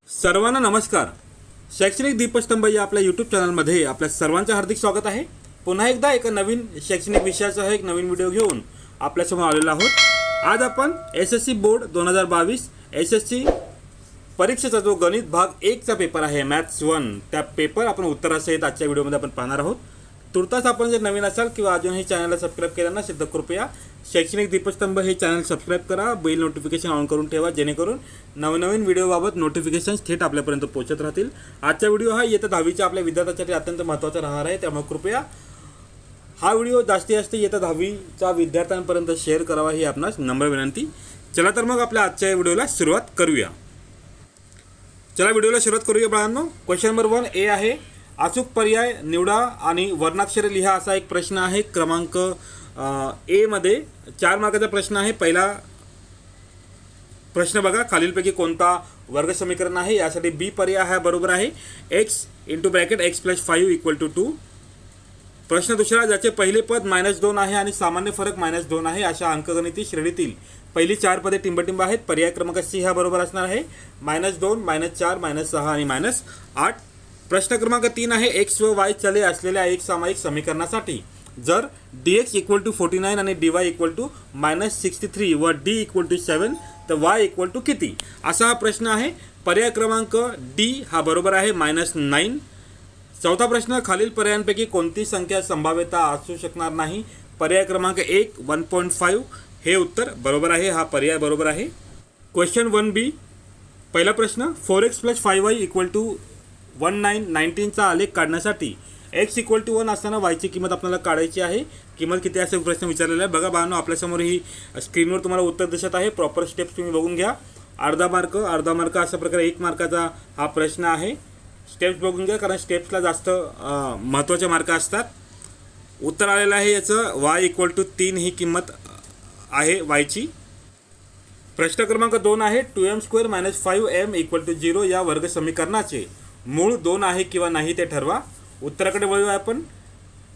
सर्वांना नमस्कार. शैक्षणिक दीपस्तंभ या आपल्या यूट्यूब चॅनलमध्ये आपल्या सर्वांचे हार्दिक स्वागत आहे. पुन्हा एकदा एका नवीन शैक्षणिक विषयाचा एक नवीन व्हिडिओ घेऊन आपल्यासमोर आलेलो आहोत. आज आपण SSC बोर्ड 2022 SSC परीक्षेचा जो गणित भाग 1चा पेपर आहे मॅथ्स 1, त्या पेपर आपण उत्तरासहित आजच्या व्हिडिओमध्ये आपण पाहणार आहोत. तुर्तास आपण जर नवीन असाल किंवा अजूनही चॅनलला सबस्क्राईब केलं नसेल तर कृपया शैक्षणिक दीपस्तंभ हे चॅनल सबस्क्राईब करा, बेल नोटिफिकेशन ऑन करून ठेवा, जेणेकरून नवनवीन व्हिडिओबाबत नोटिफिकेशन्स थेट आपल्यापर्यंत पोहोचत राहतील. आजचा व्हिडिओ हा इयत्ता 10वीच्या आपल्या विद्यार्थ्यांसाठी अत्यंत महत्त्वाचा राहणार आहे, त्यामुळे कृपया हा व्हिडिओ जास्तीत जास्त इयत्ता 10वीच्या विद्यार्थ्यांपर्यंत शेअर करावा ही आपणास नम्र विनंती. चला तर मग आपल्या आजच्या व्हिडिओला सुरुवात करूया. सुरुवात करूया बाळांनो. क्वेश्चन नंबर 1 आहे, अचूक पर्याय निवडा आणि वर्णाक्षरे लिहा असा एक प्रश्न आहे. क्रमांक ए मध्ये 4 मार्काचा प्रश्न आहे. पहिला प्रश्न बघा, खालीलपैकी कोणता वर्ग समीकरण आहे. यासाठी बी पर्याय हा बरोबर आहे. x (x + 5 = 2. प्रश्न दुसरा, ज्याचे पहिले पद -2 आहे आणि सामान्य फरक -2 आहे अशा अंकगणिती श्रेणीतील पहिली 4 पदे टिंबटिंब आहेत. पर्याय क्रमांक सी हा बरोबर असणार आहे. -2, -4, -6 आणि -8. प्रश्न क्रमांक 3 आहे, x व y चले असलेल्या एक सामायिक समीकरणासाठी जर dx = 49 आणि dy = -63 व d = 7 तर y = किती असा हा प्रश्न आहे. पर्याय क्रमांक डी हा बरोबर आहे, -9. चौथा प्रश्न, खालील पर्यायांपैकी कोणती संख्या संभाव्यता असू शकणार नाही. पर्याय क्रमांक 1 1.5 हे उत्तर बरोबर आहे, हा पर्याय बरोबर आहे. क्वेश्चन 1b पहिला प्रश्न, 4x + 5y = 19 चा आलेख काढण्यासाठी x = 1 असताना y ची किंमत आपल्याला काढायची आहे. किंमत किती असा प्रश्न विचारलेला आहे. बघा बाळांनो, आपल्यासमोर ही स्क्रीनवर तुम्हाला उत्तर दिसत आहे. प्रॉपर स्टेप्स तुम्ही बघून घ्या. अर्धा मार्क अशा प्रकारे 1 मार्काचा हा प्रश्न आहे. स्टेप्स बघून घ्या, कारण स्टेप्सला जास्त महत्त्वाचे मार्क असतात. उत्तर आलेलं आहे याचं y = 3 ही किंमत आहे y ची. प्रश्न क्रमांक 2 आहे, 2m² - 5m = 0 या वर्ग समीकरणाचे मूळ 2 आहे किंवा नाही ते ठरवा. उत्तराकडे वळूया आपण.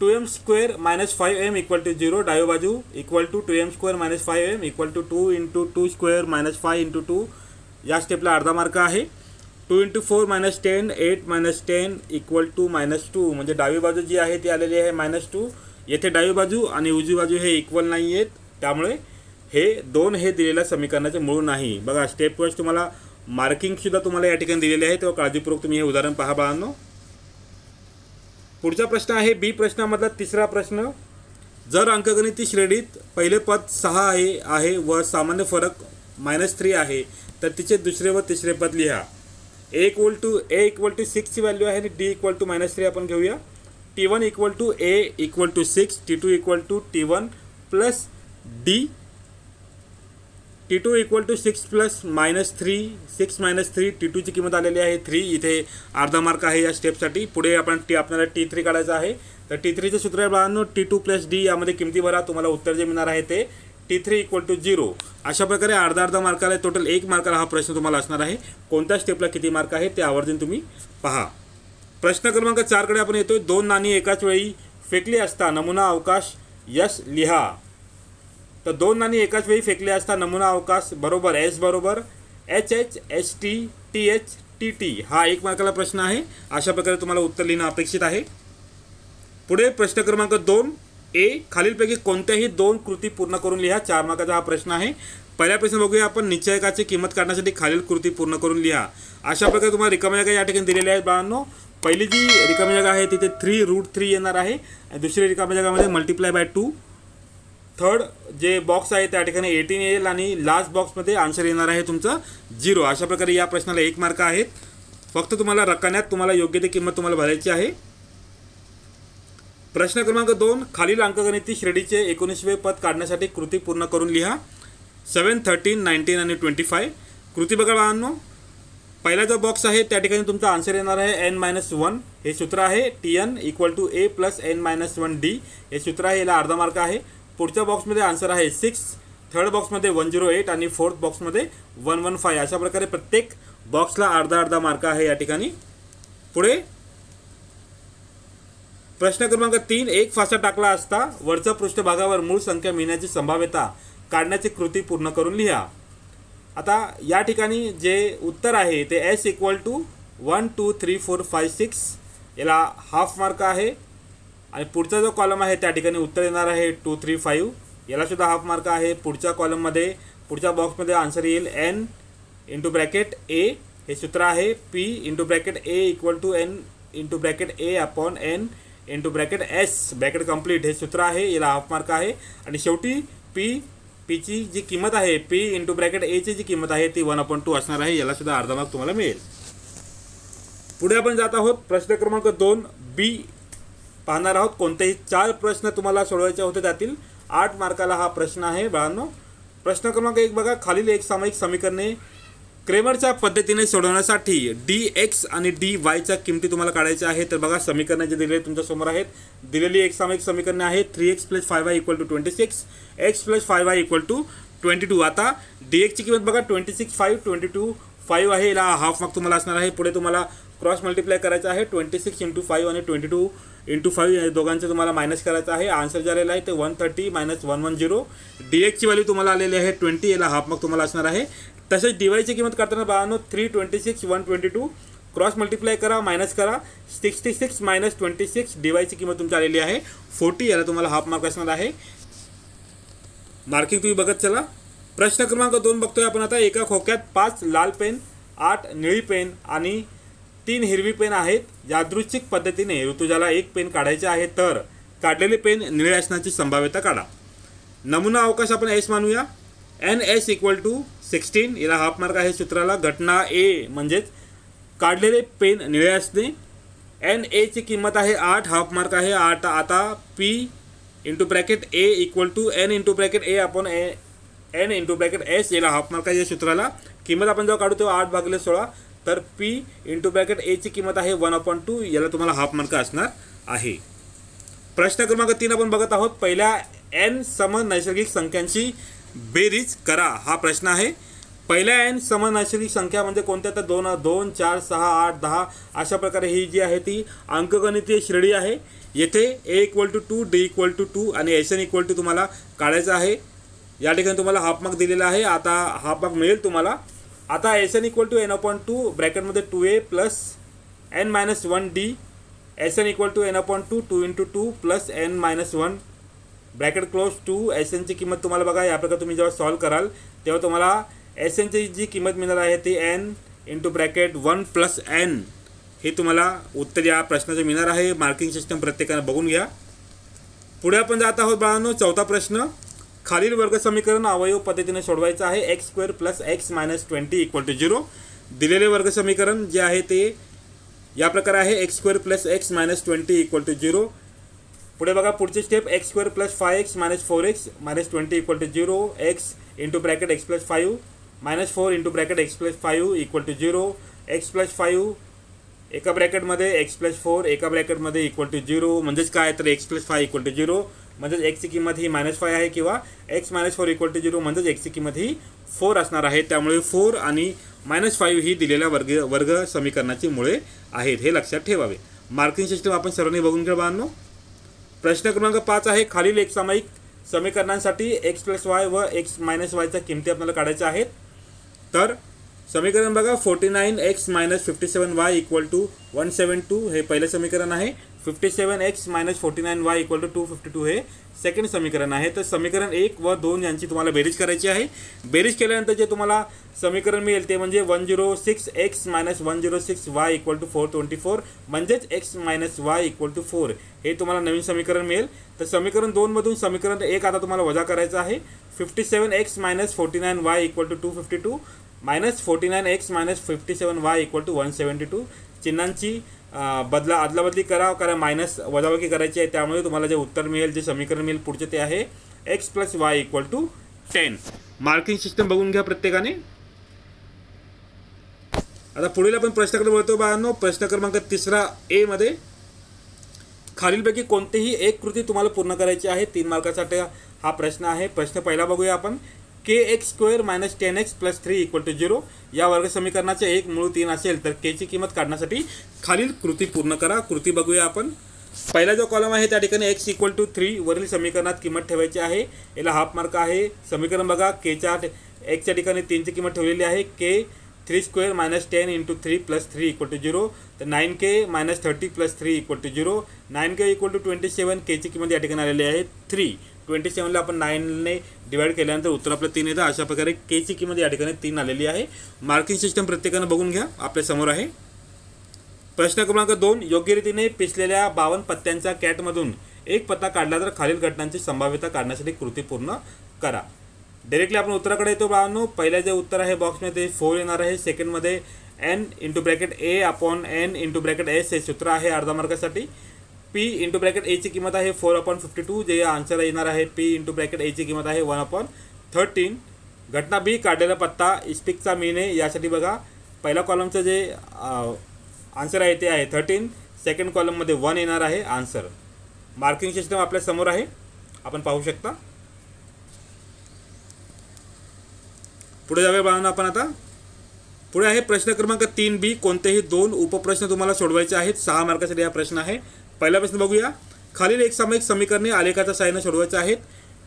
2m² - 5m = 0, डावी बाजू = 2m² - 5m = 2 × 2² - 5 × 2 या स्टेपला अर्धा मार्क आहे. 2 × 4 - 10 8 - 10 = -2 म्हणजे डावी बाजू जी आहे ती आलेली आहे -2. येथे डावी बाजू आणि उजवी बाजू हे इक्वल नाही आहेत, त्यामुळे हे 2 हे दिलेल्या समीकरणाचे मूळ नाही. बघा स्टेप वाईज तुम्हाला मार्किंगसुद्धा तुम्हाला या ठिकाणी दिलेले आहे, तेव्हा काळजीपूर्वक तुम्ही हे उदाहरण पहा बाळांनो. पुढचा प्रश्न आहे बी प्रश्नामधला तिसरा प्रश्न, जर अंकगणिती श्रेणीत पहिले पद 6 आहे व सामान्य फरक -3 आहे तर तिचे दुसरे व तिसरे पद लिहा. a = 6 ची व्हॅल्यू आहे आणि d = -3 आपण घेऊया. t1 = a = 6, t2 = t1 + d, t2 = 6 + -3 6 - 3 t2 ची किंमत आलेली आहे 3. इथे अर्धा मार्क आहे या स्टेपसाठी. पुढे आपल्याला t3 काढायचं आहे. तर t3चे सूत्र आहे बाळांनो, t2 + d यामध्ये किमती भरा, तुम्हाला उत्तर जे मिळणार आहे ते t3 = 0. अशा प्रकारे अर्धा मार्काला टोटल 1 मार्काला हा प्रश्न तुम्हाला असणार आहे. कोणत्या स्टेपला किती मार्क आहे ते आवर्जून तुम्ही पहा. प्रश्न क्रमांक 4 कडे आपण येतोय. 2 नाणी एकाच वेळी फेकली असता नमुना अवकाश यश लिहा. तर 2 नाणी एकाच वेळी फेकले असता नमुना अवकाश बरोबर S बरोबर HH ST TH TT हा 1 मार्काला प्रश्न आहे. अशा प्रकारे तुम्हाला उत्तर लिहिणं अपेक्षित आहे. पुढे प्रश्न क्रमांक 2 ए, खालीलपैकी कोणत्याही 2 कृती पूर्ण करून लिहा. 4 मार्काचा हा प्रश्न आहे. पहिला प्रश्न बघूया आपण, निश्चयकाची किंमत काढण्यासाठी खालील कृती पूर्ण करून लिहा. अशा प्रकारे तुम्हाला रिकाम्या जागा या ठिकाणी दिलेल्या आहेत बाळांनो. पहिली जी रिकामी जागा आहे तिथे 3√3 येणार आहे आणि दुसरी रिकाम्या जागामध्ये ×2. थर्ड जे बॉक्स आहे त्या ठिकाणी 18 येईल आणि लास्ट बॉक्समध्ये आन्सर येणार आहे तुमचं 0. अशा प्रकारे या प्रश्नाला 1 मार्क आहेत. फक्त तुम्हाला रकान्यात तुम्हाला योग्य ती किंमत तुम्हाला भरायची आहे. प्रश्न क्रमांक 2, खालील अंकगणिती श्रेणीचे 19वे पद काढण्यासाठी कृती पूर्ण करून लिहा. 7 13 19 आणि 25 कृती बघा बाळांनो. पहिला जो बॉक्स आहे त्या ठिकाणी तुमचा आन्सर येणार आहे n-1 हे सूत्र आहे. tn = a + n-1d हे सूत्र आहे, याला अर्धा मार्क आहे. पुढच्या बॉक्समध्ये आन्सर आहे 6, थर्ड बॉक्समध्ये 108 आणि फोर्थ बॉक्समध्ये 115. अशा प्रकारे प्रत्येक बॉक्सला अर्धा मार्क आहे या ठिकाणी. पुढे प्रश्न क्रमांक 3, एक फासा टाकला असता वरच्या पृष्ठभागावर मूळ संख्या मिळण्याची संभाव्यता काढण्याची कृती पूर्ण करून लिहा. आता या ठिकाणी जे उत्तर आहे ते एस इक्वल टू 1 2 3 4 5 6 याला हाफ मार्क आहे. आणि पुढचा जो कॉलम आहे त्या ठिकाणी उत्तर येणार आहे 2 3 5 याला सुद्धा हाफ मार्क आहे. पुढच्या कॉलममध्ये पुढच्या बॉक्समध्ये आन्सर येईल एन इंटू ब्रॅकेट ए, हे सूत्र आहे P into bracket A equal to N into bracket A upon N into bracket S bracket complete, हे सूत्र आहे, याला हाफ मार्क आहे. आणि शेवटी पीची जी किंमत आहे पी इंटू ब्रॅकेट एची जी किंमत आहे ती 1/2 असणार आहे, याला सुद्धा अर्धा मार्क तुम्हाला मिळेल. पुढे आपण जात आहोत प्रश्न क्रमांक 2 बी पाहणार आहोत. कोणतेही 4 प्रश्न तुम्हाला सोडवायचे होते, त्यातील 8 मार्काला हा प्रश्न आहे बाळांनो. प्रश्न क्रमांक 1 बघा, खालील एक सामायिक समीकरणे क्रेमरच्या पद्धतीने सोडवण्यासाठी डी एक्स आणि डी वायच्या किमती तुम्हाला काढायच्या आहेत. तर बघा समीकरणे जे दिलेले तुमच्यासमोर आहेत, दिलेली एक सामायिक समीकरणे आहेत 3x + 5y = 26, x + 5y = 22. आता डी एक्सची किंमत बघा 26 5 22 5 आहे, याला हाफ मार्क तुम्हाला असणार आहे. पुढे तुम्हाला क्रॉस मल्टिप्लाय करायचं आहे 26 × 5 आणि 22 × 5 या दोघांचं तुम्हाला मायनस करायचं आहे. आन्सर जे आलेलं आहे ते 130 - 110. डी एक्सची व्हॅल्यू तुम्हाला आलेली आहे 20, याला हाफ मार्क तुम्हाला असणार आहे. तसेच डी वायची किंमत काढताना बाळांनो 3 26 122 क्रॉस मल्टिप्लाय करा मायनस करा 66 - 26 डी वायची किंमत तुमची आलेली आहे 40, याला तुम्हाला हाफ मार्क असणार आहे. मार्किंग तुम्ही बघत चला. प्रश्न क्रमांक 2 बघतोय आपण आता. एका खोक्यात 5 लाल पेन, 8 निळी पेन आणि 3 हिरवी पेन आहेत. यादृच्छिक पद्धतीने ऋतुजाला एक पेन काढायचे आहे, तर काढलेले पेन निळे असण्याची संभाव्यता काढा. नमुना अवकाश आपण एस मानूया. एन एस = 16, याला हाफ मार्क आहे सूत्राला. घटना ए म्हणजेच काढलेले पेन निळे असणे. एन एची किंमत आहे 8, हाफ मार्क आहे 8. आता P into bracket A equal to N into bracket A upon N into bracket S, याला हाफ मार्क आहे या सूत्राला. किंमत आपण जेव्हा काढू तेव्हा 8/16, तर पी इंटू ब्रॅकेट एची किंमत आहे 1/2, याला तुम्हाला हाफ मार्क असणार आहे. प्रश्न क्रमांक 3 आपण बघत आहोत. पहिल्या एन सम नैसर्गिक संख्यांची बेरीज करा, हा प्रश्न आहे. पहिल्या एन सम नैसर्गिक संख्या म्हणजे कोणत्या, तर 2 2 4 6 8 10 अशा प्रकारे ही जी आहे ती अंकगणितीय श्रेणी आहे. येथे ए = 2 डी = 2 आणि एस एन = तुम्हाला काढायचं आहे. या ठिकाणी तुम्हाला हाफ मार्क दिलेला आहे, आता हाफ मार्क मिळेल तुम्हाला. आता एस एन = n/2 ब्रॅकेटमध्ये 2a + n - 1d, S N = n/2 2 × 2 + n - 1 bracket close 2. S एनची किंमत तुम्हाला बघा या प्रकारे तुम्ही जेव्हा सॉल्व कराल तेव्हा तुम्हाला एस एनची जी किंमत मिळणार आहे ती n इंटू ब्रॅकेट 1 + n, हे तुम्हाला उत्तर या प्रश्नाचं मिळणार आहे. मार्किंग सिस्टम प्रत्येकाने बघून घ्या. पुढे आपण जात आहोत बाळांनो. 4था प्रश्न, खालील वर्ग समीकरण अवयव पद्धतीने सोडवायचं आहे. x² + x - 20 = 0. दिलेले वर्ग समीकरण जे आहे ते या प्रकारे आहे x² + x - 20 = 0. पुढे बघा पुढची step, x² + 5x - 4x - 20 = 0. x into bracket x + 5 - 4 into bracket x + 5 = 0. x + 5 एका ब्रॅकेटमध्ये x + 4 एका ब्रॅकेटमध्ये = 0. म्हणजेच काय, तर x + 5 = 0. म्हणजेच x ची किंमत ही -5 आहे, किंवा x - 4 = 0 म्हणजेच x ची किंमत ही 4 असणार आहे. त्यामुळे 4 आणि -5 ही दिलेल्या वर्ग समीकरणाची मुळे आहेत, हे लक्षात ठेवावे. मार्किंग सिस्टम आपण सर्वांनी बघून घ्या बाळांनो. प्रश्न क्रमांक 5 आहे. खालील एक सामायिक समीकरणांसाठी x + y व x - yच्या किमती आपल्याला काढायच्या आहेत. तर समीकरण बघा 49x - 57y = 172, हे पहिलं समीकरण आहे. 57x - 49y = 252 हे सेकंड समीकरण आहे. तर समीकरण 1 व 2 यांची तुम्हाला बेरीज करायची आहे. बेरीज केल्यानंतर जे तुम्हाला समीकरण मिळेल ते म्हणजे 106x - 106y = 424, म्हणजेच x - y = 4, हे तुम्हाला नवीन समीकरण मिळेल. तर समीकरण 2 मधून समीकरण 1 आता तुम्हाला वजा करायचं आहे. 57x - 49y = 252 -49x - 57y = 172. चिन्हांची अदलाबदली करा, कारण मायनस वजाबाकी करायची आहे. त्यामुळे तुम्हाला जे उत्तर मिळेल, जे समीकरण मिळेल पुढचे ते आहे x + y = 10. मार्किंग सिस्टम बघून घ्या प्रत्येकाने. आता पुढील आपण प्रश्नाकडे वळतो बाळांनो. प्रश्न क्रमांक 3 ए मध्ये खालीलपैकी कोणतीही एक कृती तुम्हाला पूर्ण करायची आहे. 3 मार्कासाठी हा प्रश्न आहे. प्रश्न पहिला बघूया आपण. kx² - 10x + 3 = 0 या वर्ग समीकरणाचे एक मूळ 3 असेल तर k ची किंमत काढण्यासाठी खालील कृती पूर्ण करा. कृती बघूया आपण. पहिला जो कॉलम आहे त्या ठिकाणी एक्स इक्वल टू 3 वरील समीकरणात किंमत ठेवायची आहे. याला हाफ मार्क आहे. समीकरण बघा, केच्या एक्सच्या ठिकाणी 3ची किंमत ठेवलेली आहे. K 3 square minus 10 into 3 plus 3 equal to 0. तर 9k minus 30 plus 3 equal to 0. 9k equal to 27. केची किंमत या ठिकाणी आलेली आहे 3. 27ला आपण 9ने डिवाइड केल्यानंतर उत्तर आपलं 3 येतं. अशा प्रकारे केची किंमत या ठिकाणी 3 आलेली आहे. मार्किंग सिस्टम प्रत्येकानं बघून घ्या, आपल्या समोर आहे. प्रश्न क्रमांक 2, योग्य रीतीने पिसलेल्या 52 पत्त्यांच्या कॅटमधून एक पत्ता काढला तर खालील घटनांची संभाव्यता काढण्यासाठी कृती पूर्ण करा. डायरेक्टली आपण उत्तराकडे येतो बाळांनो. पहिलं जे उत्तर आहे बॉक्समध्ये ते 4 येणार आहे. सेकंडमध्ये n into bracket a upon n into bracket s हे सूत्र आहे अर्धा मार्कासाठी. p इंटू ब्रॅकेट a ची किंमत आहे 4/52, जे आन्सर येणार आहे. p इंटू ब्रॅकेट a ची किंमत आहे 1/13. घटना बी, काढलेला पत्ता इस्पिकचा मीने. यासाठी बघा, पहिल्या कॉलमचं जे आन्सर आहे ते आहे 13. सेकंड कॉलममध्ये 1 येणार आहे आन्सर. मार्किंग सिस्टम आपल्या समोर आहे, आपण पाहू शकता. पुढे जाऊया बाळांनो आपण आता. पुढे आहे प्रश्न क्रमांक 3b. कोणतेही 2 उपप्रश्न तुम्हाला सोडवायचे आहेत. 6 मार्कासाठी हा प्रश्न आहे. पहिला प्रश्न बघूया. खालील एक सामायिक समीकरणे आलेखाच्या सहाय्याने सोडवायचे आहेत.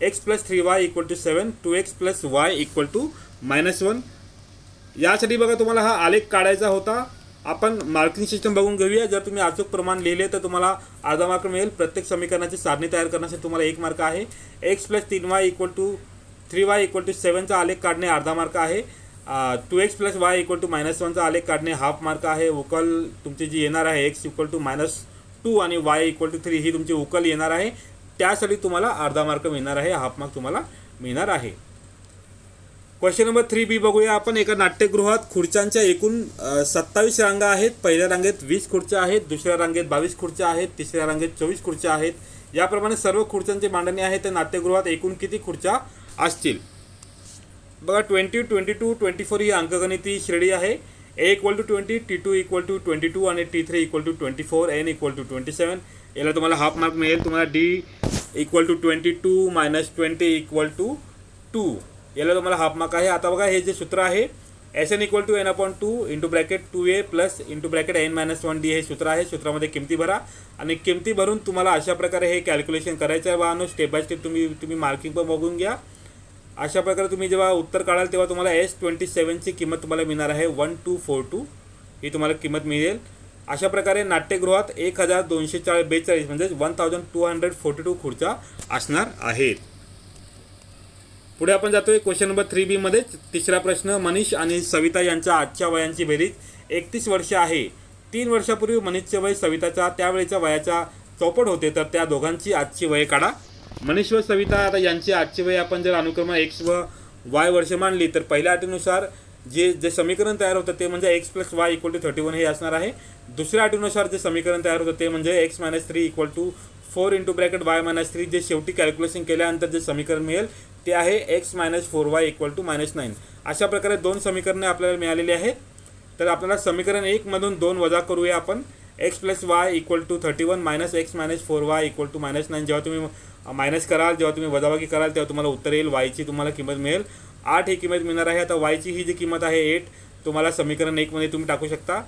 x plus 3y equal to 7, 2x plus y equal to -1. यासाठी बघा तुम्हाला हा आलेख काढायचा होता. आपण मार्किंग सिस्टम बघून घेऊया. जर तुम्ही अचूक प्रमाण लिहिले तर तुम्हाला अर्धा मार्क मिळेल. प्रत्येक समीकरणाची सारणी तयार करण्यासाठी तुम्हाला 1 मार्क आहे. x plus 3y equal to 3y equal to 7चा आलेख काढणे अर्धा मार्क आहे. 2x plus y equal to -1चा आलेख काढणे हाफ मार्क आहे. उकल तुमची जी येणार आहे x इक्वल टू -2 आणि y इक्वल टू 3 ही तुमची उकल येणार आहे. त्यासाठी तुम्हाला अर्धा मार्क मिळणार आहे, हाफ मार्क तुम्हाला मिळणार आहे. क्वेश्चन नंबर 3b बघूया आपण. एका नाट्यगृहात खुर्च्यांच्या एकूण 27 रांगा आहेत. पहिल्या रांगेत 20 खुर्च्या आहेत, दुसऱ्या रांगेत 22 खुर्च्या आहेत, तिसऱ्या रांगेत 24 खुर्च्या आहेत. याप्रमाणे सर्व खुर्च्यांची मांडणी आहे. तर नाट्यगृहात एकूण किती खुर्च्या असतील? बघा, 20, 22, 24 ही अंकगणिती श्रेणी आहे. a equal to 20, t2 equal to 22 आणि t3 equal to 24, n equal to 27. याला तुम्हाला हाफ मार्क मिळेल. तुम्हाला d equal to 22 minus 20 equal to 2, याला तुम्हाला हाफ मार्क आहे. आता बघा, हे जे सूत्र आहे SN equal to n/2 into bracket 2a plus into bracket n-1d हे सूत्र आहे. सूत्रामध्ये किमती भरा आणि किमती भरून तुम्हाला अशा प्रकारे हे कॅल्क्युलेशन करायचं आहे बाळांनो. स्टेप बाय स्टेप तुम्ही मार्किंग पण बघून घ्या. अशा प्रकारे तुम्ही जेव्हा उत्तर काढाल तेव्हा तुम्हाला S27ची किंमत तुम्हाला मिळणार आहे 1242 ही तुम्हाला किंमत मिळेल. अशा प्रकारे नाट्यगृहात 1242 म्हणजे 1242 खुर्च्या असणार आहेत. पुढे आपण जातोय क्वेश्चन नंबर 3b मध्ये. तिसरा प्रश्न. मनीष आणि सविता यांच्या आजच्या वयांची बेरीज 31 वर्ष आहे. 3 वर्षापूर्वी मनीषचे वय सविताच्या त्यावेळेच्या वयाच्या चौपट होते. तर त्या दोघांची आजची वय काढा. मनीष व सविता आता यांची आजची वय आपण जर अनुक्रम x व y वर्ष मानली तर पहिल्या अटीनुसार जे समीकरण तयार होतं ते म्हणजे x plus y equal to 31 हे असणार आहे. दुसऱ्या अटीनुसार जे समीकरण तयार होतं ते म्हणजे x minus 3 equal to 4 into bracket y minus 3. जे शेवटी कॅल्क्युलेशन केल्यानंतर जे समीकरण मिळेल ते आहे x minus 4y equal to -9. अशा प्रकारे 2 समीकरणे आपल्याला मिळालेली आहेत. तर आपल्याला समीकरण 1 मधून 2 वजा करूया आपण. x plus y equal to 31 minus x minus 4y equal to -9. जेव्हा तुम्ही मायनस कराल, जेव्हा तुम्ही वजाबाकी कराल तेव्हा तुम्हाला उत्तर येईल. वायची तुम्हाला किंमत मिळेल 8 ही किंमत मिळणार आहे. आता वायची ही जी किंमत आहे 8 तुम्हाला समीकरण 1 मध्ये तुम्ही टाकू शकता.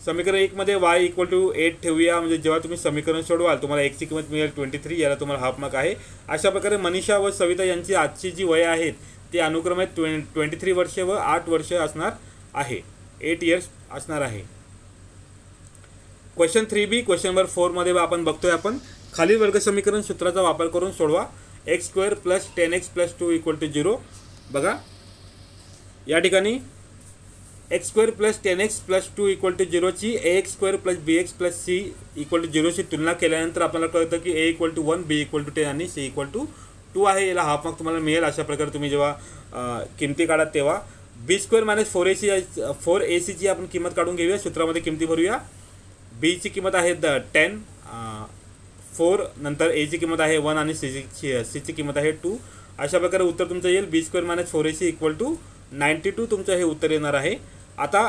समीकरण 1 मध्ये y इक्वल टू 8 ठेवूया. म्हणजे जेव्हा तुम्ही समीकरण सोडवाल तुम्हाला x ची किंमत मिळेल 23. याला तुम्हाला हाफ मार्क आहे. अशा प्रकारे मनीषा व सविता यांची आजची जी वय आहेत ती अनुक्रमे 23 वर्ष व 8 वर्ष असणार आहे. 8 इयर्स असणार आहे. Question 3b. क्वेश्चन नंबर 4 मध्ये आपण बघतोय आपण. खालील वर्ग समीकरण सूत्राचा वापर करून सोडवा. x square plus 10x plus 2 equal to 0. बघा, या ठिकाणी x square plus 10x plus 2 equal to 0 ची ax square plus bx plus c equal to 0 ची तुलना केल्यानंतर आपल्याला कळतं की a equal to 1, b equal to 10 आणि c इक्वल टू 2 आहे. याला हाफ मार्क तुम्हाला मिळेल. अशा प्रकारे तुम्ही जेव्हा किमती काढात तेव्हा b स्क्वेअर मायनस 4ac ची आपण किंमत काढून घेऊया. सूत्रामध्ये किमती भरूया. b ची किंमत आहे 10, 4 नंतर a ची किंमत आहे 1 आणि c ची किंमत आहे 2. अशा प्रकारे उत्तर तुमचं येईल b square minus 4ac equal to 92 तुमचं हे उत्तर येणार आहे. आता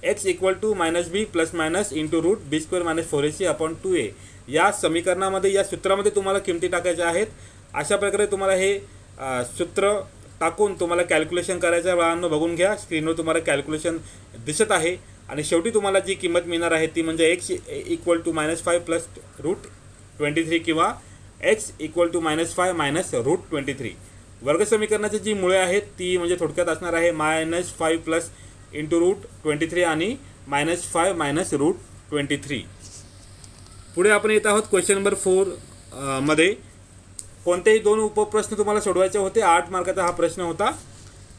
x equal to minus B plus minus into root B square minus 4ac upon 2a या समीकरणामध्ये या सूत्रामध्ये तुम्हाला किमती टाकायच्या आहेत. अशा प्रकारे तुम्हाला हे सूत्र टाकून तुम्हाला कॅल्क्युलेशन करायचं आहे. बाळांनो बघून घ्या, स्क्रीनवर तुम्हाला कॅल्क्युलेशन दिसत आहे. आणि शेवटी तुम्हाला जी किंमत मिळणार आहे ती म्हणजे एक्स इक्वल टू -5 प्लस √23 किंवा एक्स इक्वल टू -5 मायनस √23. वर्ग समीकरणाची जी मुळे आहेत ती म्हणजे थोडक्यात असणार आहे -5 प्लस √23 आणि -5 मायनस √23. पुढे आपण येत आहोत क्वेश्चन नंबर 4 मध्ये. कोणतेही दोन उपप्रश्न तुम्हाला सोडवायचे होते. 8 मार्काचा हा प्रश्न होता.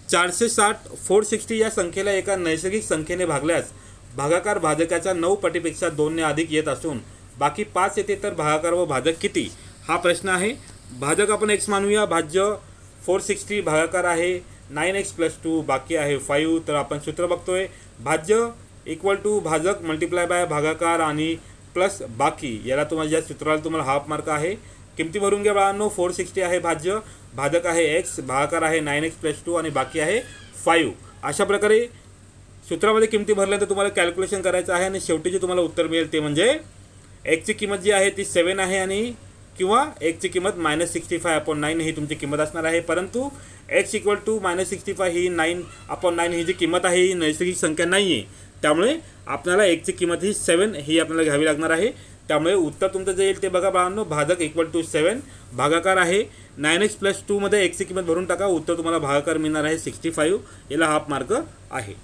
460 460 या संख्येला एका नैसर्गिक संख्येने भागल्यास भागाकार भाजकाच्या 9 पटीपेक्षा 2 ने अधिक येत असून बाकी 5 येते तर भागाकार व भाजक किती, हा प्रश्न आहे. भाजक आपण x मानूया. भाज्य 460 भागाकार आहे 9x + 2 बाकी आहे 5. तर आपण सूत्र बघतोय भाज्य इक्वल टू भाजक मल्टिप्लाय बाय भागाकार आणि प्लस बाकी. याला तुम्हाला या सूत्राला तुम्हाला हाफ मार्क आहे. किमती भरून घ्या बाळांनो. 460 आहे भाज्य, भाजक आहे x, भागाकार आहे 9x + 2 आणि बाकी आहे 5. अशा प्रकारे सूत्रामध्ये किमती भरल्यानंतर तुम्हाला कॅल्क्युलेशन करायचं आहे आणि शेवटी जे तुम्हाला उत्तर मिळेल ते म्हणजे एक्सची किंमत जी आहे ती 7 आहे आणि किंवा एक्सची किंमत -65/9 ही तुमची किंमत असणार आहे. परंतु x इक्वल टू -65 ही 9/9 ही जी किंमत आहे ही नैसर्गिक संख्या नाही आहे. त्यामुळे आपल्याला एक्सची किंमत ही 7 ही आपल्याला घ्यावी लागणार आहे. त्यामुळे उत्तर तुमचं जे येईल ते बघा बाळांनो. भाजक इक्वल टू 7, भागाकार आहे 9x + 2 मध्ये एक्सची किंमत भरून टाका. उत्तर तुम्हाला भागाकार मिळणार आहे 65. याला हाफ मार्क आहे.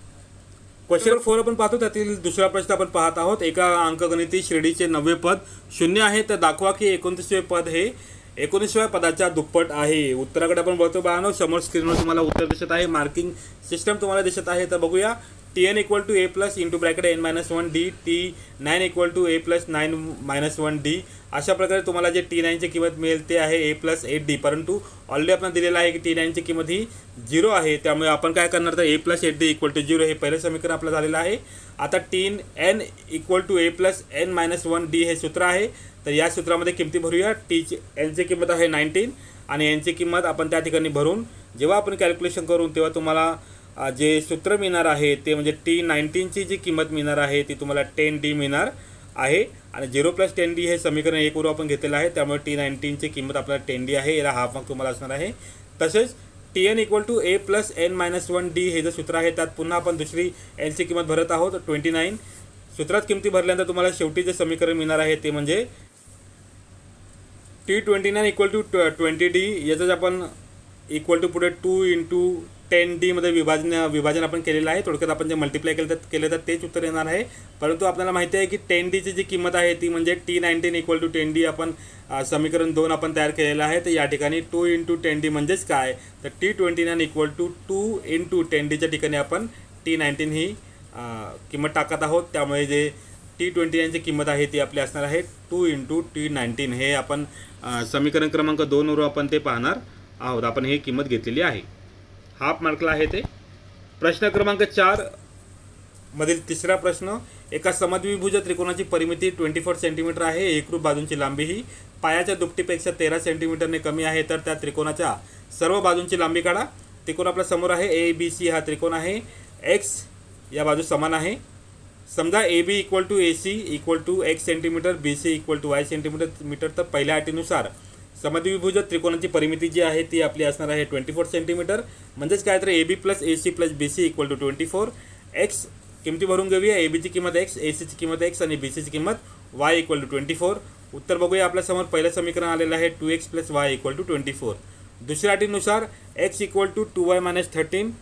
क्वेश्चन 4 आपण पाहतो. त्यातील दुसरा प्रश्न आपण पाहत आहोत. एका अंकगणिती श्रेणीचे 90 पद 0 आहे तर दाखवा की 29वे पद हे 19व्या पदाच्या दुप्पट आहे. उत्तराकडे आपण बघतो बाळांनो. समोर स्क्रीनवर तुम्हाला उत्तर दिसत आहे. मार्किंग सिस्टम तुम्हाला दिसत आहे. तर बघूया. Tn equal to a plus into bracket n-1d, T9 equal to a plus 9-1d. अशा प्रकारे तुम्हाला जे T9ची किंमत मिळेल ते आहे a प्लस 8d. परंतु ऑलरेडी आपल्याला दिलेलं आहे की T9ची किंमत ही 0 आहे. त्यामुळे आपण काय करणार तर a plus 8d equal to 0 हे पहिलं समीकरण आपलं झालेलं आहे. आता Tn equal to a plus n-1d हे सूत्र आहे. तर या सूत्रामध्ये किमती भरूया. nची किंमत आहे 19 आणि nची किंमत आपण त्या ठिकाणी भरून जेव्हा आपण कॅल्क्युलेशन करून तेव्हा तुम्हाला जे सूत्र मिळणार आहे ते म्हणजे T19ची जी किंमत मिळणार आहे ती तुम्हाला 10d मिळणार आहे. आणि 0 + 10d हे समीकरण 1 वरून आपण घेतलेलं आहे. त्यामुळे T19ची किंमत आपल्याला 10d आहे. याला हाफ मार्क तुम्हाला असणार आहे. तसेच Tn equal to a plus n-1d हे जे सूत्र आहे त्यात पुन्हा आपण दुसरी nची किंमत भरत आहोत 29. सूत्रात किमती भरल्यानंतर तुम्हाला शेवटी जे समीकरण मिळणार आहे ते म्हणजे T29 इक्वल टू 20d. याचाच आपण इक्वल टू पुढे 2 × 10d मध्ये विभाजन आपण केलेलं आहे. थोडक्यात आपण जे मल्टिप्लाय केलं तर तेच उत्तर येणार आहे. परंतु आपल्याला माहिती आहे की 10dची जी किंमत आहे ती म्हणजे T19 इक्वल टू 10d आपण समीकरण 2 आपण तयार केलेलं आहे. तर या ठिकाणी 2 × 10d म्हणजेच काय तर T29 इक्वल टू 2 × 10dच्या ठिकाणी आपण T19 ही किंमत टाकत आहोत. त्यामुळे जे T29ची किंमत आहे ती आपली असणार आहे 2 × T19. हे आपण समीकरण क्रमांक 2 वरून आपण ते पाहणार आहोत. आपण ही किंमत घेतलेली आहे. हाफ मार्कला आहे ते. प्रश्न क्रमांक 4 मधील तिसरा प्रश्न. एका समद्विभुज त्रिकोणाची परिमिती 24 सेंटीमीटर आहे. एकरूप बाजूंची लांबी ही पायाच्या दुपटीपेक्षा 13 सेंटीमीटरने कमी आहे. तर त्या त्रिकोणाच्या सर्व बाजूंची लांबी काढा. त्रिकोण आपल्या समोर आहे. ABC हा त्रिकोण आहे. x या बाजू समान आहे. समजा AB equal to AC equal to x centimetre, BC equal to y centimetre. तर पहिल्या अटीनुसार समद्विभुज त्रिकोणाची परिमिती जी आहे ती आपली असणार आहे 24 सेंटीमीटर. म्हणजेच काय तर AB plus AC plus BC equal to 24. x किमती भरून घेऊया. ABची किंमत x, ACची किंमत x आणि BCची किंमत y इक्वल टू 24. उत्तर बघूया. आपल्यासमोर पहिलं समीकरण आलेलं आहे 2x plus y equal to 24. दुसऱ्या अटीनुसार x equal to 2y - 13,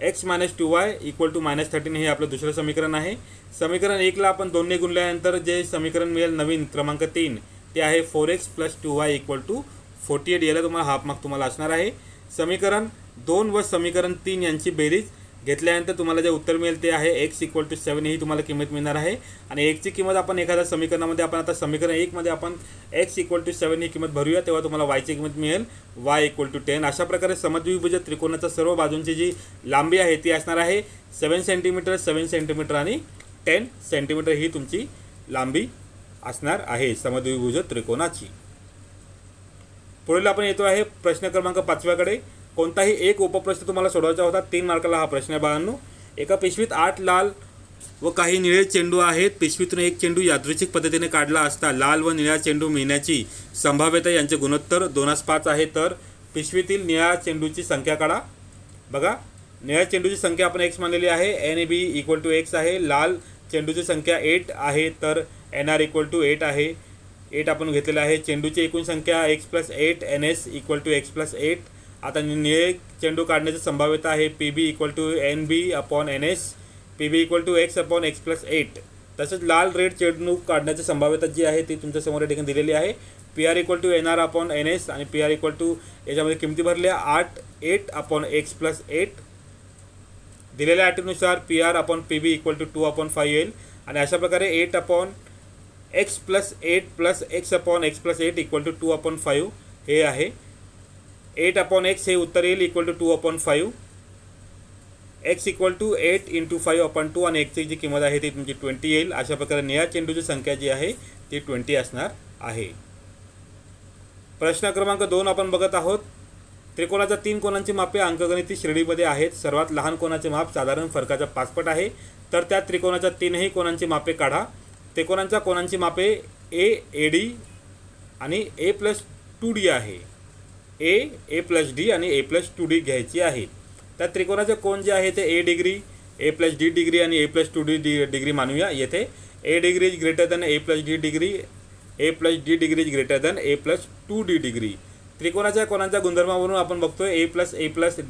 x - 2y equal to -13 हे आपलं दुसरं समीकरण आहे. समीकरण 1ला आपण 2ने गुणल्यानंतर जे समीकरण मिळेल नवीन क्रमांक 3 ते आहे 4x plus 2y equal to 48. याला तुम्हाला हाफ मार्क तुम्हाला असणार आहे. समीकरण 2 व समीकरण 3 यांची बेरीज घेतल्यानंतर तुम्हाला जे उत्तर मिळेल ते आहे x इक्वल टू 7 ही तुम्हाला किंमत मिळणार आहे. आणि एक्सची किंमत आपण एखाद्या समीकरणामध्ये आपण आता समीकरण 1 मध्ये आपण x इक्वल टू 7 ही किंमत भरूया तेव्हा तुम्हाला yची किंमत मिळेल y इक्वल टू 10. अशा प्रकारे समद्विभुज त्रिकोणाच्या सर्व बाजूंची जी लांबी आहे ती असणार आहे 7 सेंटीमीटर, 7 सेंटीमीटर आणि 10 सेंटीमीटर ही तुमची लांबी असणार आहे समद्विभुज त्रिकोणाची. पुढील आपण येतो आहे प्रश्न क्रमांक 5व्याकडे. कोणताही एक उपप्रश्न तुम्हाला सोडवायचा होता. 3 मार्काला हा प्रश्न आहे बाळांनो. एका पिशवीत 8 लाल व काही निळे चेंडू आहेत. पिशवीतून एक चेंडू यादृच्छिक पद्धतीने काढला असता लाल व निळा चेंडू मिळण्याची संभाव्यता यांचे गुणोत्तर 2:5 आहे. तर पिशवीतील निळ्या चेंडूची संख्या काढा. बघा निळ्या चेंडूची संख्या आपण एक्स मानलेली आहे, N A B equal to X आहे. लाल चेंडूची संख्या 8 आहे, तर एन आर इक्वल टू 8 आहे. 8 आपण घेतलेलं आहे. चेंडूची एकूण संख्या X plus 8, N S equal to X plus 8. आता निळे चेंडू काढण्याची संभाव्यता आहे P B equal to N B upon N S, P B equal to X upon X plus 8. तसेच लाल रेड चेंडू काढण्याची संभाव्यता जी आहे ती तुमच्यासमोर या ठिकाणी दिलेली आहे. P R equal to N R upon N S आणि पी आर इक्वल टू याच्यामध्ये किमती भरल्या 8 अपॉन एक्स प्लस 8. दिलेल्या अटीनुसार P R upon P B equal to 2/5 येईल. आणि अशा प्रकारे 8 upon X plus 8 plus X upon X plus 8 equal to 2/5 हे आहे. 8 अपॉन एक्स हे उत्तर येईल equal to 2/5. X equal to 8 into 5/2 आणि एक्सची जी किंमत आहे ती तुमची 20 येईल. अशा प्रकारे निळ्या चेंडूची संख्या जी आहे ती 20 असणार आहे. प्रश्न क्रमांक 2 आपण बघत आहोत. त्रिकोणाच्या 3 कोनांची मापे अंकगणिती श्रेणीमध्ये आहेत. सर्वात लहान कोनाचे माप साधारण फरकाच्या 5 पट आहे. तर त्या त्रिकोणाच्या 3ही कोनांची मापे काढा. त्रिकोणांच्या कोनांची मापे ए डी आणि ए प्लस 2D आहे. ए प्लस डी आणि ए प्लस 2D घ्यायची आहे. त्या त्रिकोणाचे कोन जे आहे ते A degree, A plus D degree आणि ए प्लस 2D डिग्री मानूया. येथे A degree is greater than A plus D degree, A plus D degree is greater than A plus 2D degree. त्रिकोणाच्या कोनांच्या गुणधर्मावरून आपण बघतोय A plus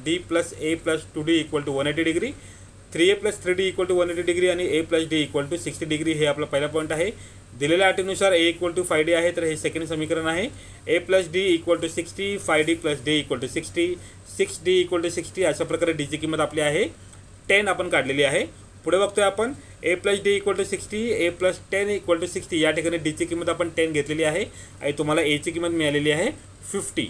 D plus A plus 2D equal to 180 degree, 3a plus 3d equal to 180 degree आणि A plus D equal to 60 degree हे आपला पहिला point आहे. दिलेल्या अटीनुसार ए इक्वल टू 5d आहे, तर हे सेकंड समीकरण आहे. A plus D equal to 60, 5d plus D equal to 60, 6d equal to 60. अशा प्रकारे डीची किंमत आपली आहे 10 आपण काढलेली आहे. पुढे बघतोय आपण A plus D equal to 60, A plus 10 equal to 60. या ठिकाणी डीची किंमत आपण 10 घेतलेली आहे आणि तुम्हाला एची किंमत मिळालेली आहे 50.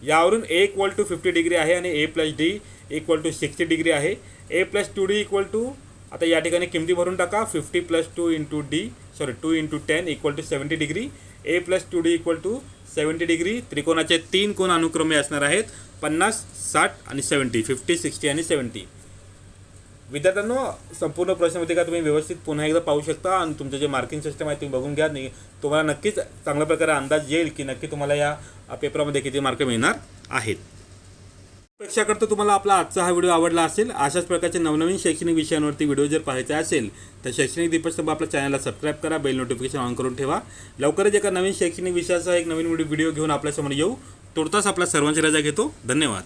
यावरून ए इक्वल टू 50 डिग्री आहे आणि A plus D equal to 60 degree आहे. A plus 2d equal to, आता या ठिकाणी किमती भरून टाका, 50 plus 2 into 2 into 10 equal to 70 degree. A plus 2d equal to 70 degree. त्रिकोणाचे 3 कोन अनुक्रमे असणार आहेत 50, 60 आणि 70, 50, 60 आणि 70. विद्यार्थ्यांनो, संपूर्ण प्रश्नपत्रिका तुम्ही व्यवस्थित पुन्हा एकदा पाहू शकता आणि तुमचं जे मार्किंग सिस्टम आहे तुम्ही बघून घ्या. तुम्हाला नक्कीच चांगल्या प्रकारे अंदाज येईल की नक्की तुम्हाला या पेपरामध्ये किती मार्क मिळणार आहेत. अपेक्षा करतो तुम्हाला आपला आजचा हा व्हिडिओ आवडला असेल. अशाच प्रकारचे नवनवीन शैक्षणिक विषयांवरती व्हिडिओ जर पाहायचे असेल तर शैक्षणिक दीपस्तंभ आपल्या चॅनलला सबस्क्राईब करा, बेल नोटिफिकेशन ऑन करून ठेवा. लवकरच एका नवीन शैक्षणिक विषयाचा एक नवीन व्हिडिओ घेऊन आपल्यासमोर येऊ. तोडताच आपल्या सर्वांची रजा घेतो. धन्यवाद.